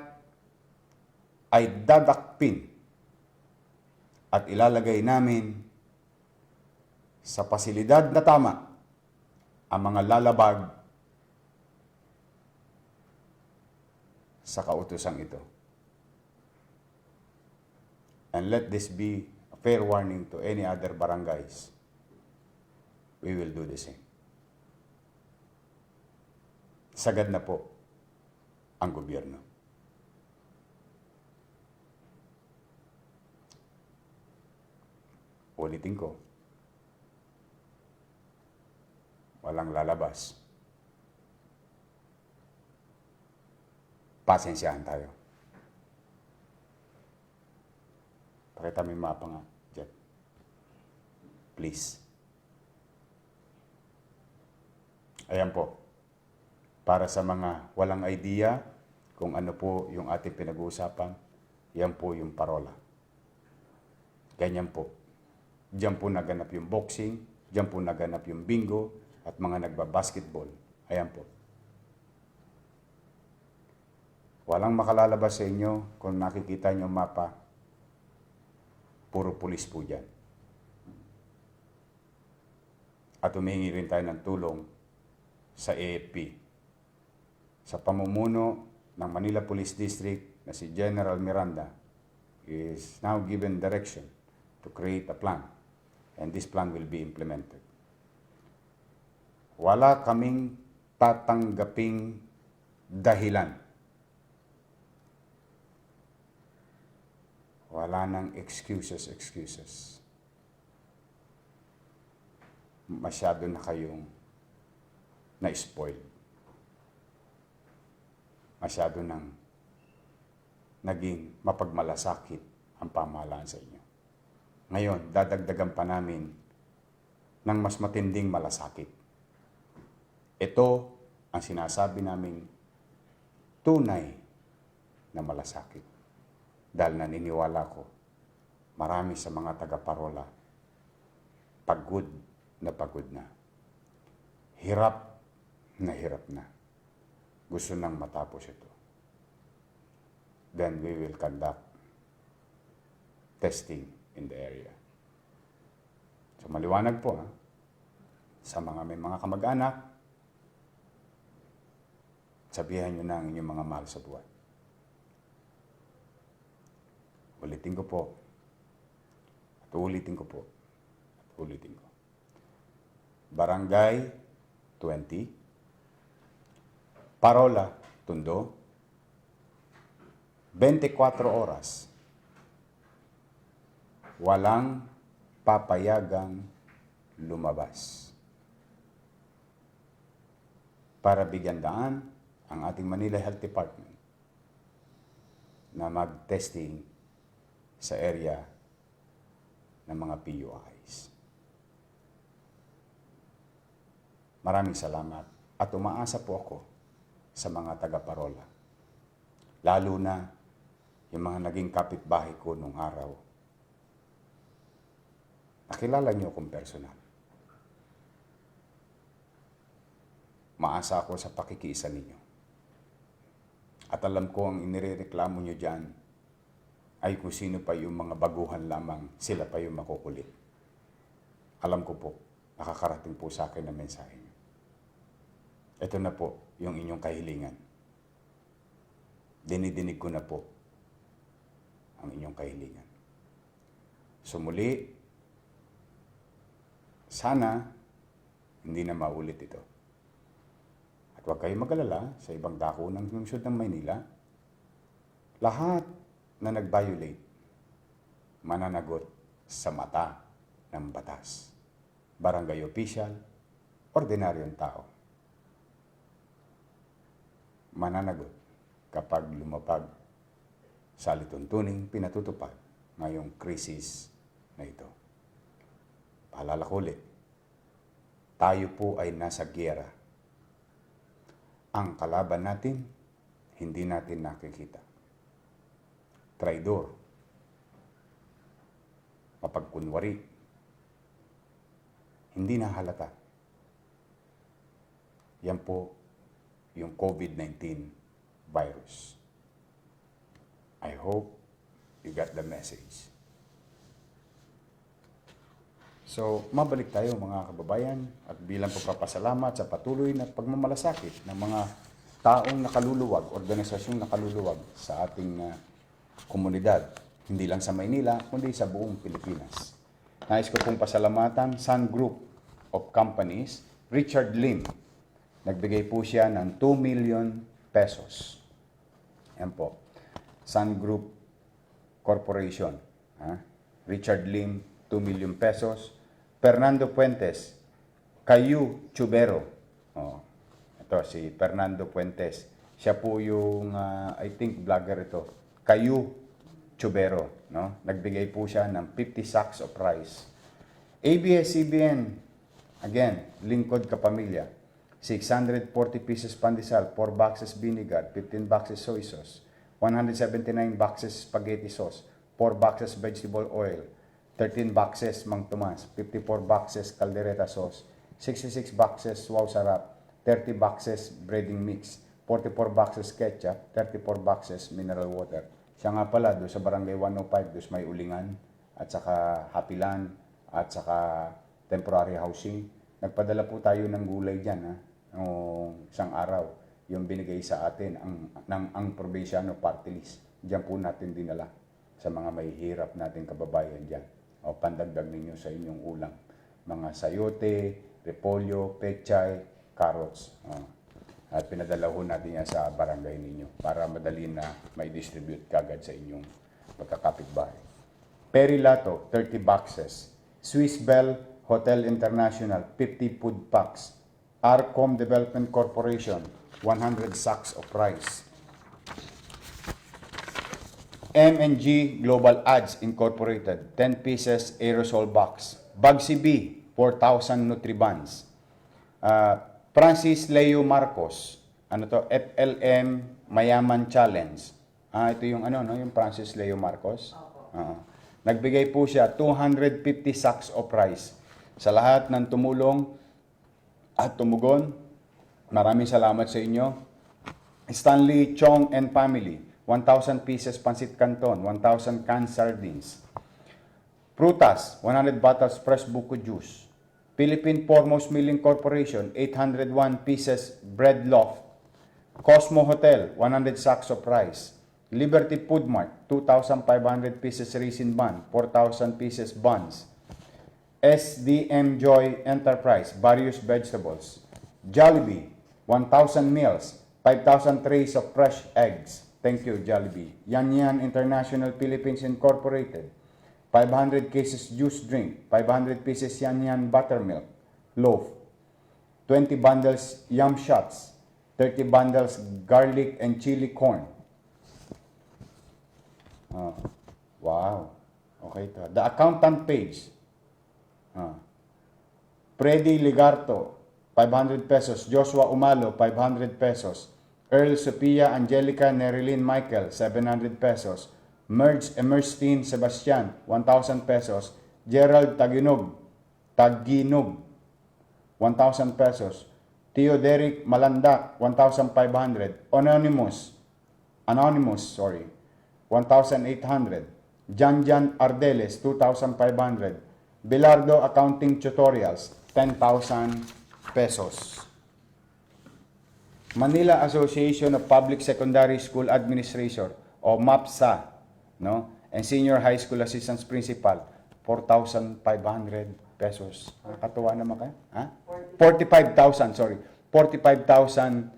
ay dadakpin at ilalagay namin sa pasilidad na tama ang mga lalabag sa kautosang ito. And let this be a fair warning to any other barangays. We will do the same. Sagad na po ang gobyerno. Ulitin ko, walang lalabas. pasensyahan tayo. Pakita mo yung mapa nga, Jet. Please. Ayan po. Para sa mga walang idea kung ano po yung ating pinag-uusapan, yan po yung parola. Ganyan po. Diyan po naganap yung boxing, diyan po naganap yung bingo, at mga nagbabasketball. Ayan po. Walang makalalabas sa inyo kung nakikita nyo mapa, puro pulis po dyan. At humingi rin tayo ng tulong sa AFP. Sa pamumuno ng Manila Police District na si General Miranda is now given direction to create a plan. And this plan will be implemented. Wala kaming tatanggaping dahilan. Wala nang excuses. Masyado na kayong na-spoil. Masyado nang naging mapagmalasakit ang pamahalaan sa inyo. Ngayon, dadagdagan pa namin ng mas matinding malasakit. Ito ang sinasabi naming tunay na malasakit. Dahil naniniwala ko, marami sa mga taga-parola, pagod na. Hirap na. Gusto nang matapos ito. Then we will conduct testing in the area. So maliwanag po sa mga may mga kamag-anak, sabihan nyo na ang inyong mga mahal sa buhay. Ulitin ko po. At ulitin ko po. At ulitin ko. Barangay 20, Parola, Tondo, 24 oras. Walang papayagang lumabas. Para bigyan daan ang ating Manila Health Department na mag-testing sa area ng mga PUIs. Maraming salamat at umaasa po ako sa mga taga-parola. Lalo na yung mga naging kapitbahay ko nung araw. Nakilala niyo akong personal. Maasa ako sa pakikiisa ninyo. At alam ko ang inireklamo niyo dyan ay kung sino pa yung mga baguhan lamang, sila pa yung makukulit. Alam ko po, nakakarating po sa akin ang mensahe niyo. Ito na po yung inyong kahilingan. Dinidinig ko na po ang inyong kahilingan. So muli, sana hindi na maulit ito. At huwag kayong mag-alala sa ibang dako ng lungsod ng Maynila. Lahat na nag-violate, mananagot sa mata ng batas. Barangay official, ordinaryong tao. Mananagot kapag lumapag sa alituntuning pinatutupad ngayong krisis na ito. Paalala ko ulit, tayo po ay nasa giyera. Ang kalaban natin, hindi natin nakikita. Traidor, mapagkunwari, hindi na halata. Yan po yung COVID-19 virus. I hope you got the message. So, mabalik tayo mga kababayan at bilang pagpapasalamat sa patuloy na pagmamalasakit ng mga taong nakaluluwag, organisasyong nakaluluwag sa ating komunidad. Hindi lang sa Maynila, kundi sa buong Pilipinas. Nais ko pong pasalamatan Sun Group of Companies, Richard Lim. Nagbigay po siya ng 2 million pesos. Yan po. Sun Group Corporation. Richard Lim, 2 million pesos. Fernando Puentes, Cayu Chubero. Ito si Fernando Puentes. Siya po yung, I think, vlogger ito. Caillou Chubero. No? Nagbigay po siya ng 50 sacks of rice. ABS-CBN, again, lingkod kapamilya. 640 pieces pandesal, 4 boxes vinegar, 15 boxes soy sauce, 179 boxes spaghetti sauce, 4 boxes vegetable oil, 13 boxes Mang Tomas, 54 boxes caldereta sauce, 66 boxes wow sarap, 30 boxes breading mix, 44 boxes ketchup, 34 boxes mineral water. Siya nga pala, doon sa barangay 105, doon may ulingan, at saka hapilan, at saka temporary housing. Nagpadala po tayo ng gulay dyan, ha? Noong isang araw, yung binigay sa atin ang probinsyano party list. Diyan po natin dinala sa mga may hirap natin kababayan dyan. O pandagdag ninyo sa inyong ulam. Mga sayote, repolyo, pechay, carrots. At pinadala ho natin yan sa barangay ninyo para madali na may distribute kagad sa inyong magkakapitbahay. Perilato, 30 boxes. Swiss Bell Hotel International, 50 food packs. Arcom Development Corporation, 100 sacks of rice. M&G Global Ads Incorporated, 10 pieces aerosol box. Bugsy B, 4,000 Nutribans. Francis Leo Marcos, FLM Mayaman Challenge. Ito yung yung Francis Leo Marcos. Nagbigay po siya 250 sacks of rice. Sa lahat ng tumulong at tumugon, maraming salamat sa inyo. Stanley Chong and Family, 1,000 pieces pancit canton, 1,000 canned sardines. Prutas, 100 bottles fresh buko juice. Philippine Foremost Milling Corporation, 801 pieces bread loaf. Cosmo Hotel, 100 sacks of rice. Liberty Food Mart, 2,500 pieces raisin bun, 4,000 pieces buns. SDM Joy Enterprise, various vegetables. Jollibee, 1,000 meals, 5,000 trays of fresh eggs. Thank you, Jollibee. Yan Yan International Philippines Incorporated, 500 cases juice drink, 500 pieces Yan Yan buttermilk, loaf, 20 bundles yum shots, 30 bundles garlic and chili corn. Wow. Okay to. The accountant page. Freddy Ligarto, 500 pesos. Joshua Umalo, 500 pesos. Earl Sophia Angelica Nerilyn Michael, 700 pesos. Merge Emerstein Sebastian, 1,000 pesos. Gerald Taginog, 1,000 pesos. Theo Derek Malandak, 1,500. Anonymous, 1,800. Janjan Ardeles, 2,500. Bilardo Accounting Tutorials, 10,000 pesos. Manila Association of Public Secondary School Administration, o MAPSA, no? And Senior High School Assistance Principal, 4,500 pesos. Nakakatuwa naman kayo? 45,000, sorry. 45,000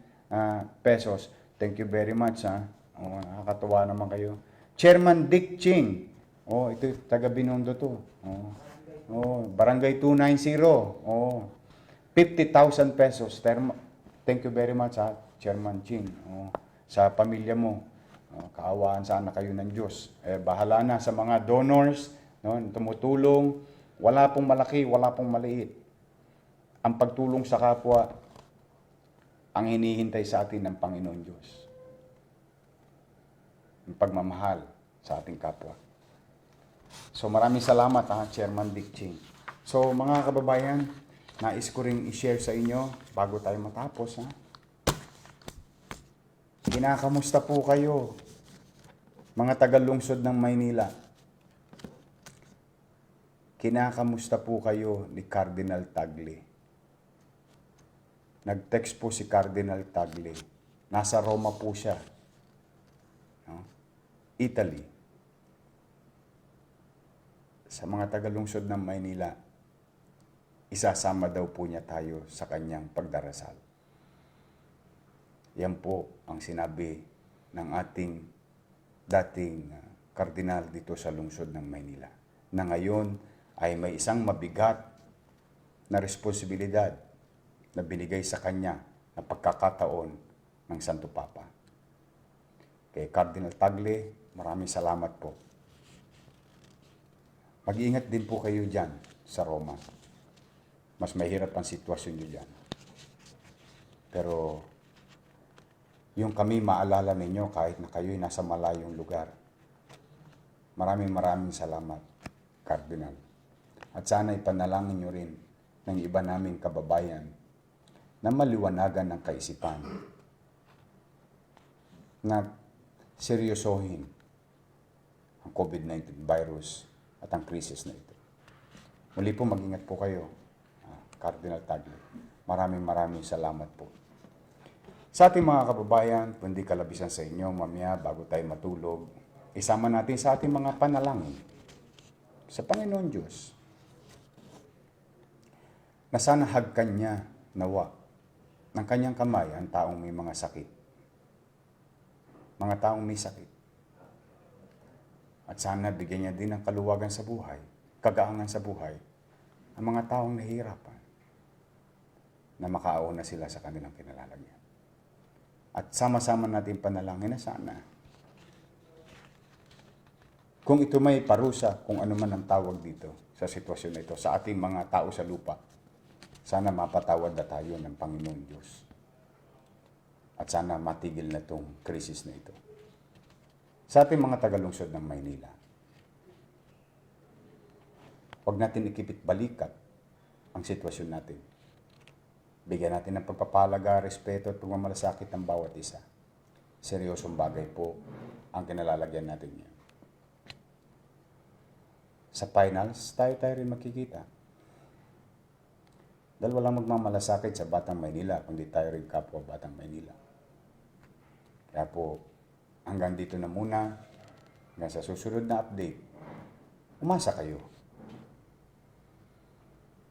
pesos. Thank you very much, nakakatuwa naman kayo. Chairman Dick Ching. Ito, taga Binondo to. Barangay 290. 50,000 pesos. Thank you very much, Chairman Ching. Sa pamilya mo. Kaawaan sana kayo ng Diyos. Bahala na sa mga donors, tumutulong. Wala pong malaki, wala pong maliit. Ang pagtulong sa kapwa, ang hinihintay sa atin ng Panginoon Diyos. Ang pagmamahal sa ating kapwa. So maraming salamat, Chairman Dick Ching. So mga kababayan, nais ko ring i-share sa inyo bago tayo matapos. Kinakamusta po kayo, mga taga-lungsod ng Maynila? Kinakamusta po kayo ni Cardinal Tagle? Nag-text po si Cardinal Tagle. Nasa Roma po siya. Italy. Sa mga taga-lungsod ng Maynila, isasama daw po niya tayo sa kanyang pagdarasal. Yan po ang sinabi ng ating dating kardinal dito sa lungsod ng Maynila, na ngayon ay may isang mabigat na responsibilidad na binigay sa kanya na pagkakataon ng Santo Papa. Kay Cardinal Tagle, maraming salamat po. Mag-iingat din po kayo dyan sa Roma. Mas mahirap ang sitwasyon nyo dyan. Pero yung kami maalala ninyo kahit na kayo'y nasa malayong lugar. Maraming salamat, Cardinal. At sana ipanalangin nyo rin ng iba naming kababayan na maliwanagan ng kaisipan, na seryosohin ang COVID-19 virus at ang krisis na ito. Muli po, mag-ingat po kayo, Cardinal Tagle. Maraming salamat po. Sa ating mga kababayan, kundi kalabisan sa inyo, mamaya bago tayo matulog, isama natin sa ating mga panalangin sa Panginoon Diyos na sana hagkan niya nawa ng kanyang kamay ang taong may mga sakit. Mga taong may sakit. At sana bigyan niya din ng kaluwagan sa buhay, kagaangan sa buhay, ang mga taong nahihirapan na makaauna sila sa kanilang kinalalagyan. At sama-sama natin panalangin na sana kung ito may parusa, kung ano man ang tawag dito sa sitwasyon na ito, sa ating mga tao sa lupa, sana mapatawad na tayo ng Panginoon Diyos. At sana matigil na itong krisis na ito. Sa ating mga tagalungsod ng Maynila, huwag natin ikipit balikat ang sitwasyon natin. Bigyan natin ng pagpapalaga, respeto at pagmamalasakit ng bawat isa. Seryosong bagay po ang kinalalagyan natin niya. Sa finals, tayo rin makikita. Dahil walang magmamalasakit sa Batang Maynila, kundi tayo rin kapwa Batang Maynila. Kaya po, hanggang dito na muna, hanggang sa susunod na update, umasa kayo.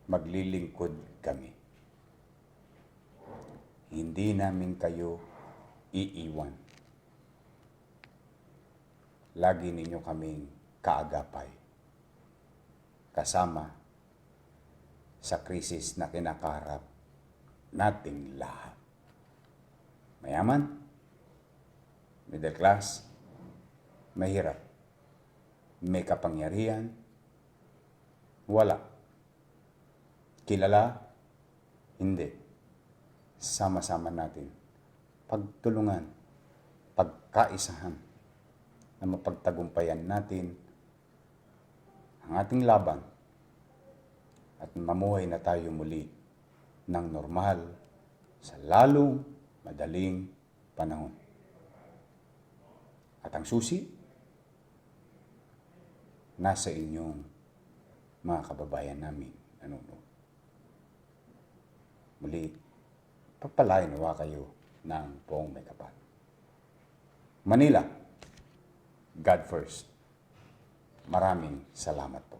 Maglilingkod kami. Hindi namin kayo iiwan. Lagi ninyo kaming kaagapay. Kasama sa krisis na kinakaharap nating lahat. Mayaman, middle class, mahirap, may kapangyarihan, wala. Kilala, hindi. Sama-sama natin. Pagtulungan, pagkaisahan, na mapagtagumpayan natin ang ating laban at mamuhay na tayo muli ng normal sa lalong madaling panahon. At ang susi, nasa inyong mga kababayan namin nanonood. Muli, pagpalain nawa kayo ng buong may kapal. Manila, God first. Maraming salamat po.